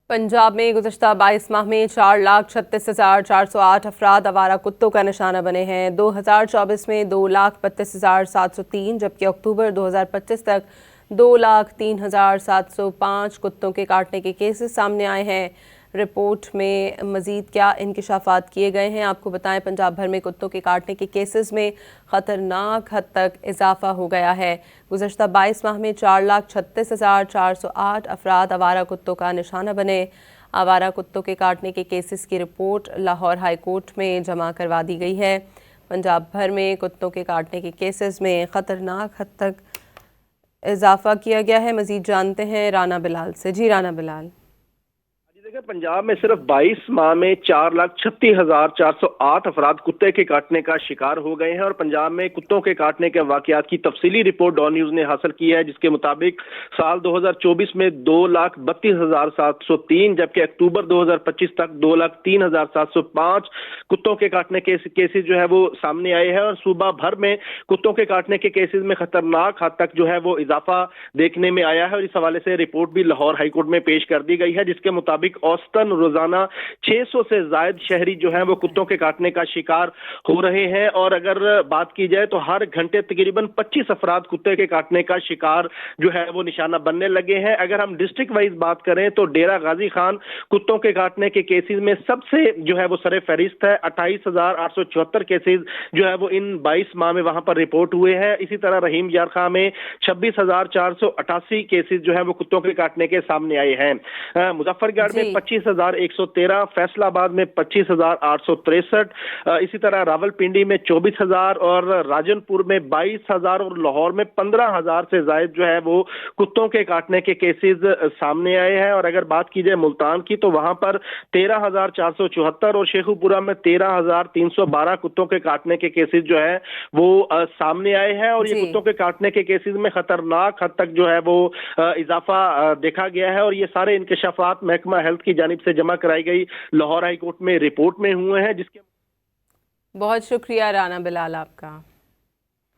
पंजाब में गुज़श्ता 22 माह में 4,36,408 अफराद आवारा कुत्तों का निशाना बने हैं। 2024 में 2,32,703 जबकि अक्टूबर 2025 तक 2,03,705 कुत्तों के काटने के केसेस सामने आए हैं। रिपोर्ट में मज़ीद क्या इंकशाफात किए गए हैं आपको बताएं। पंजाब भर में कुत्तों के काटने के केसेस में ख़तरनाक हद तक इजाफा हो गया है। गुज़श्ता 22 माह में 4,36,408 अफराद आवारा कुत्तों का निशाना बने। आवारा कुत्तों के काटने के केसेस की रिपोर्ट लाहौर हाई कोर्ट में जमा करवा दी गई है। पंजाब भर में कुत्तों के काटने के केसेस में ख़तरनाक हद तक इजाफा किया गया है। मज़ीद जानते हैं राना बिलाल से। जी राना बिलाल। देखिए, पंजाब में सिर्फ 22 माह में 4,36,408 अफराद कुत्ते के काटने का शिकार हो गए हैं और पंजाब में कुत्तों के काटने के वाकयात की तफसीली रिपोर्ट डॉन न्यूज ने हासिल की है, जिसके मुताबिक साल 2024 में 2,32,703 जबकि अक्टूबर 2025 तक 2,03,705 कुत्तों के काटने के केसेस जो है वो सामने आए हैं और सूबा भर में कुत्तों के काटने के केसेस में खतरनाक हद तक जो है वो इजाफा देखने में आया है। और इस हवाले से रिपोर्ट भी लाहौर हाईकोर्ट में पेश कर दी गई है, जिसके मुताबिक औसतन रोजाना 600 से जायद शहरी जो है वो कुत्तों के काटने का शिकार हो रहे हैं। और अगर बात की जाए तो हर घंटे तकरीबन 25 अफराद कुत्ते के काटने का शिकार जो है वो निशाना बनने लगे हैं। अगर हम डिस्ट्रिक्ट वाइज बात करें तो डेरा गाजी खान कुत्तों के काटने के केसेस में सबसे जो है वो सरे फहरिस्त है। 28,874 केसेस जो है वो इन 22 माह में वहां पर रिपोर्ट हुए हैं। इसी तरह रहीम यार खां में 26,488 केसेस जो है वो कुत्तों के काटने के सामने आए हैं। मुजफ्फरगढ़ में 25,113, फैसलाबाद में 25,863, इसी तरह रावलपिंडी में 24,000 और राजनपुर में 22,000 और लाहौर में 15,000 से ज्यादा जो है वो कुत्तों के काटने के केसेस सामने आए हैं। और अगर बात की जाए मुल्तान की तो वहां पर 13,474 और शेखुपुरा में 13,312 कुत्तों के काटने के केसेस जो है वो सामने आए हैं। और ये कुत्तों के काटने के केसेस में खतरनाक हद तक जो है वो इजाफा देखा गया है। और ये सारे इंकशाफात महकमा हेल्थ की जानिब से जमा कराई गई लाहौर हाई कोर्ट में रिपोर्ट में हुए हैं, जिसके बहुत शुक्रिया राना बिलाल आपका।